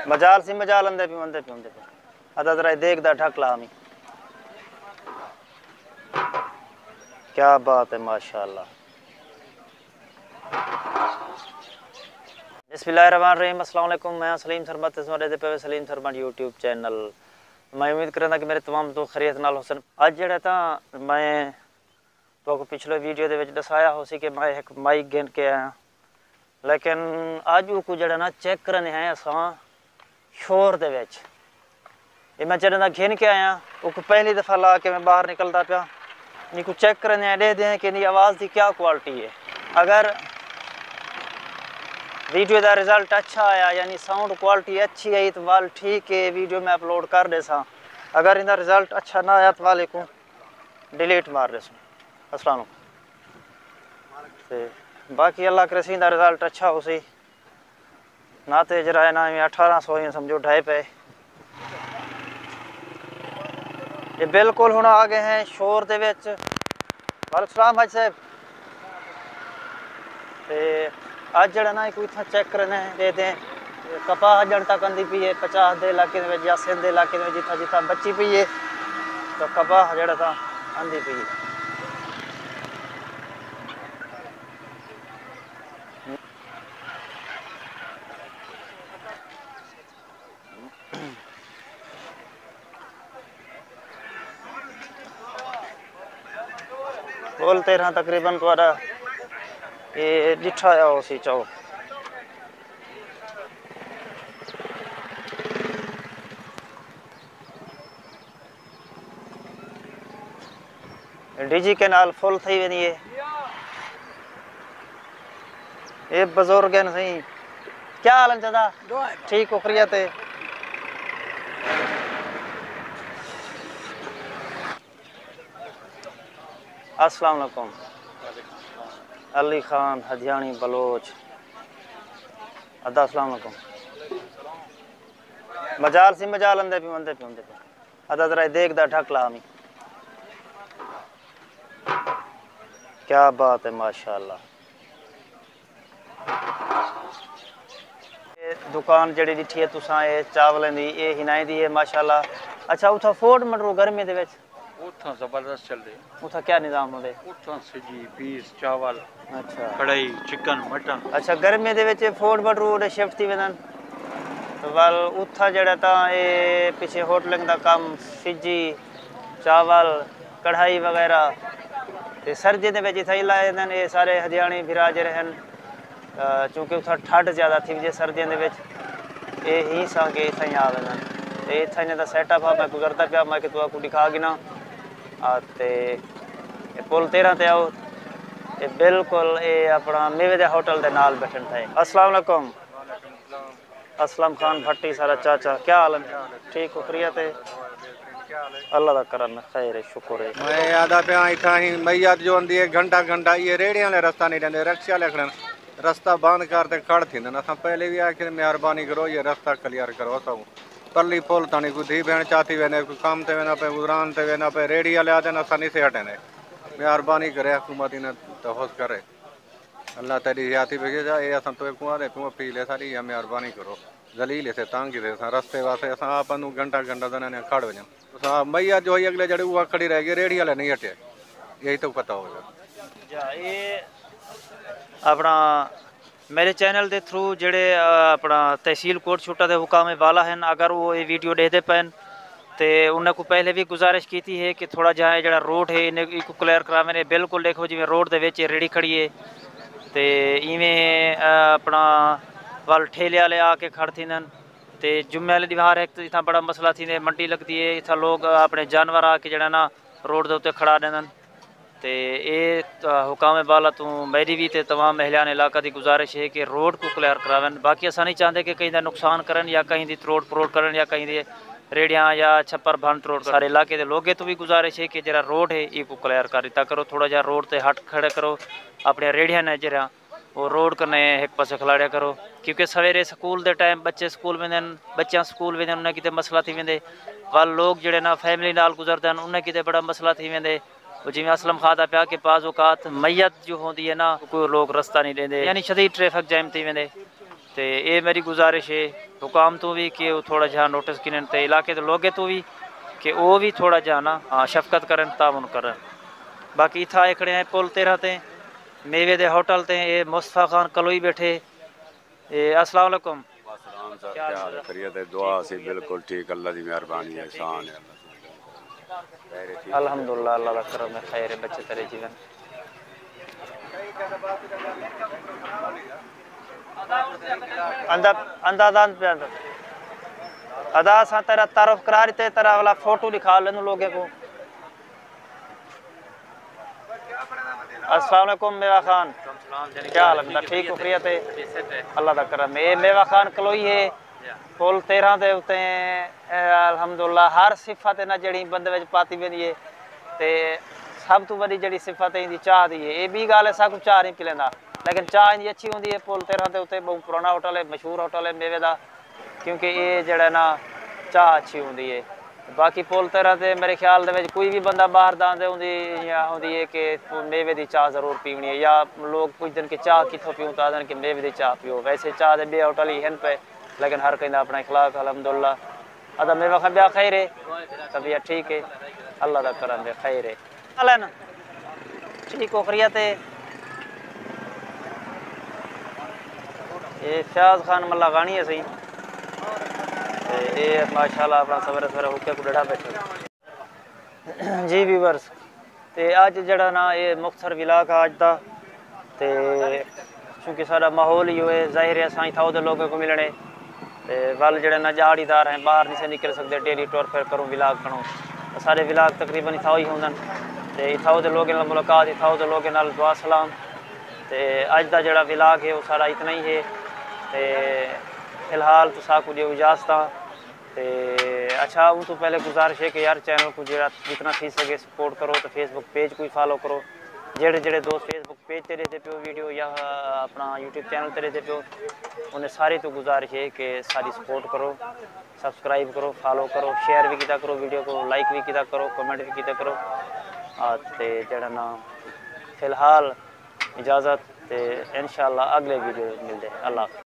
मजाल सी मजाल अंदे पे अदा जरा देख दा ढक ला हमी। क्या बात है माशाल्लाह। बिस्मिल्लाहिर्रहमानिर्रहीम। अस्सलाम वालेकुम। मैं सलीम सरमत पे सलीम सरमत यूट्यूब चैनल। मैं उम्मीद करदा कि मेरे तमाम दोस्त खैरियत नाल होसन। अज जेड़ा ता मैं तो पिछले वीडियो दे विच दसाया हो सी कि मैं एक माइक गिन के आया, लेकिन अज वो जेड़ा ना चेक करने हैं असां शोर दे विच। ये मैं जेड़ा ना गिन के आया वो पहली दफ़ा ला के मैं बाहर निकलता पाया नी को चेक करने दे दें कि नी आवाज़ की क्या क्वालिटी है। अगर वीडियो का रिजल्ट अच्छा आया यानी साउंड क्वालिटी अच्छी आई तो वाल ठीक है, वीडियो में अपलोड कर दे सा। अगर इनका रिजल्ट अच्छा ना आया तो वाले को डिलीट मार दे। अस्सलाम वालेकुम। बाकी अल्लाह करे इनका रिजल्ट अच्छा हो सी ना तो जरा है ना 1800 समझो ढाई पे। ये बिल्कुल हुण आ गए हैं शोर दे विच। वालेकुम सलाम भाई साहब। अज जरा ना कोई इतना चेक करने दे दें कपाह जन तक आँदी पी है 50 के इलाके या सिंध के इलाके में जिथा जिथा बची पी है तो कपाह जरा था आँदी पी है। बोलते रहा तकरीबन थोड़ा ये डिठा हो सी चाहो। डीजी के नाल फुल थी वेंदी है। ये बुजुर्ग हैं सही। क्या हाल है चाचा? ठीक हो खैरियत है। अस्सलाम वालेकुम। अली खान हदियानी बलोच अदा अस्सलाम वालेकुम। मजाल सी मजाल अंदे पे अदा जरा देख दा ढक ला हमी। क्या बात है माशाल्लाह। दुकान जड़ी दिठी है तुसा ये चावलें दी ये हिनाई दी है माशाल्लाह। अच्छा उथा फोर्ड मटरू गर्मी दे विच उठा जबरदस्त चल रही। उथा क्या निजाम होंदे? उठा सजी पीस चावल अच्छा कढ़ाई चिकन मटन। अच्छा गर्मी दे विच फोर्ड मटरू उडे शिफ्ट थी वेंदन तो वाल उथा जड़ा ता ये पीछे होटलिंग दा काम सिजी चावल कढ़ाई वगैरह ते सर्दी दे विच इथा लाए देन ये सारे हदियाणी भिरा जे रहन चूँकि उथा ठंड ज़्यादा थी वजे सर्दियों के ये ही सा कि इतना ही आ वेंदन ते इतना इन्हें सैटअप आ। मैं गुजरता पाया मैं कि तुआको दिखा गिना ते पुल 13 ते आओ ये बिल्कुल ये अपना मेवे दे होटल के नाल बैठन थे। अस्सलाम वालेकुम। असलम खान भट्टी सारा चाचा क्या हाल है? ठीक हो खैरियत है? अल्लाह का करम खैर है शुक्र है। मैं आदा पे इतना ही मैयाद जो आंदी है घंटा घंटा ये रेड़ियां वाले रास्ता नहीं देंगे रिक्शा वाले खड़न रास्ता बंद करते खड़ थी अस पहले भी आखिर मेहरबानी करो ये रास्ता क्लियर करो सब पल्ली पुल तानी कोई धी बहन चाहती वेने कोई काम ते वेना पे गुजरान ते वेना पे रेड़ी वाले आते ना नहीं से हटे मेहरबानी करे हुकूमत ने तो होश करे अल्लाह तेरी याती भेजे जा ये अस तो कुआं तू अपील है सारी या मेहरबानी करो जलील से तंग से रस्ते वास्ते अस आप घंटा घंटा दिन खड़ वजन मैया जो है अगले जड़े हुआ खड़ी रह गई रेड़ी वाले नहीं हटे यही तो पता होगा। ये अपना मेरे चैनल के थ्रू जेड़े अपना तहसील कोट छुट्टा के हुकाम वाला हैं अगर वो ये वीडियो देखते पैन तो उन्हें को पहले भी गुजारिश की थी है कि थोड़ा जहाँ जरा रोड है इन्हें को क्लियर करावे। बिल्कुल देखो जिमें रोड के रेड़ी खड़ी है तो इवें अपना वाल ठेले वाले आके खड़ थी तो जुम्मे वाले दीवार एक तो इतना बड़ा मसला थी मंडी लगती है इतना लोग अपने जानवर आके जरा ना रोड के उत्ते खड़ा देन तो ये हुकाम वाला तू मेरी भी तो तमाम महिलान इलाका की गुजारिश है कि रोड को क्लियर करावन। बाकी असा नहीं चाहते कि कहीं का नुकसान करन या कहीं की त्रोड़ परोड़ करन या कहीं दे रेड़ियाँ या छप्पर भन त्रोड़। सारे इलाके के लोगों तो भी गुजारिश है कि जरा रोड है ये को क्लियर कर दिता करो थोड़ा जहा रोड से हट खड़े करो अपने रेड़ियाँ ने जरा वो रोड कने एक पासे खिलाड़िया करो क्योंकि सवेरे स्कूल के टाइम बच्चे स्कूल वेंदे बच्चा स्कूल वेंदे उन्हें कितने मसला थी वेंदे वाल लोग जड़े ना फैमिली नाल गुजरते हैं उन्हें कितने बड़ा मसला थी वेंदे। जिमें असलम खादा पाया कि बाज़ औकात मैयत जो होती है ना कोई लोग रास्ता नहीं देंगे यानी शदीद ट्रैफिक जैम थी वेंदे तो ये मेरी गुजारिश है हुकाम तो भी कि वो थोड़ा जहा नोटिस किन ते इलाके के लोगे तो भी कि वो भी थोड़ा जहा ना शफकत करन तामुन करन। बाकी इथा आए खड़े हैं पुल 13 ते मेवे दे होटल ते ये मुस्तफ़ा खान कलोई बैठे। ये अस्सलाम वालेकुम। सलाम सर, क्या हाल है? खैरियत है? दुआ सी बिल्कुल ठीक, अल्लाह की मेहरबानी है, एहसान है अल्लाह। अल्हम्दुलिल्लाह, अल्लाह का करम है, खैर है, बच्चे तेरे जीवन। अंदा अंदादान पे अंदर अदा सा तेरा तारुफ करा रही थे, तेरा वाला फोटो दिखा लेनु लोगे को। अस्सलाम वालेकुम मेवा खान, क्या हाल है? ठीक हो? खैरियत है, अल्लाह का करम है। मेवा खान कलोई है पुल 13 दे उत्ते अल्हम्दुलिल्लाह हर सिफत ना जड़ी बंदे विच पाती वेंदी है ते सब तो बड़ी जड़ी सिफत है इंदी चाह दी है। ये भी गल है सब चाह नहीं पिलेंदा लेकिन चाह इंदी अच्छी होंदी है। पुल 13 दे उत्ते बहुत पुराना होटल है, मशहूर होटल है मेवे दा, क्योंकि ये जड़ा ना चाह अच्छी होंदी है। बाकी पुल 13 ते मेरे ख्याल दे विच कोई भी बंदा बाहर दा आंदे होंदी या होंदी है कि मेवे दी चाह जरूर पीनी है, या लोग पुछदन कि चाह कित्थों पीऊं तो आदन कि मेवे दी चाह पियो। वैसे चाह दे बे होटल ही हन पे लेकिन हर कहना अपना इखलाक अल्हम्दुलिल्लाह। अदा मेवा खा ब्या खैर है, तबीयत ठीक है, अल्लाह दा करम है, खैर है। हाल है ना ठीक हो? खैरियत है। ये फयाज खान मल्ला गानी है सही, ये माशाल्लाह अपना सवेरे सवेरे होके को डड़ा बैठे जी व्यूअर्स। ते अज जड़ा ना ये मुख्तसर विलाक अज दा ते चूँकि सारा माहौल ही होए जाहिर है असां इत्थां दे लोगों को मिलने ते वल जड़े ना झाड़ीदार हैं बाहर नहीं से निकल सकते, डेली टूर फिर करूँ विलाग करूँ, सारे विलाग तकरीबन इत्थां ही होंदन ते इत्थां दे लोगों नाल मुलाकात, इत्थां दे लोगों नाल दुआ सलाम। ते अज दा जड़ा विलाग है वो सारा इतना ही है। ते फिलहाल तो साकू जो इजाजत ते अच्छा उन तो पहले गुजारिश है कि यार चैनल को जरा जितना थी सके सपोर्ट करो, तो फेसबुक पेज को ही फॉलो करो। जेड़े जेड़े दोस्त फेसबुक पेज ते रहते पे वीडियो या अपना यूट्यूब चैनल ते रहते पे उन्हें सारी तो गुजारिश है कि सारी सपोर्ट करो, सब्सक्राइब करो, फॉलो करो, शेयर भी किया करो, वीडियो को लाइक भी किया करो, कमेंट भी किया करो। ते जड़ा ना फिलहाल इजाज़त ते इंशाअल्लाह अगले वीडियो मिलते हैं। अल्लाह।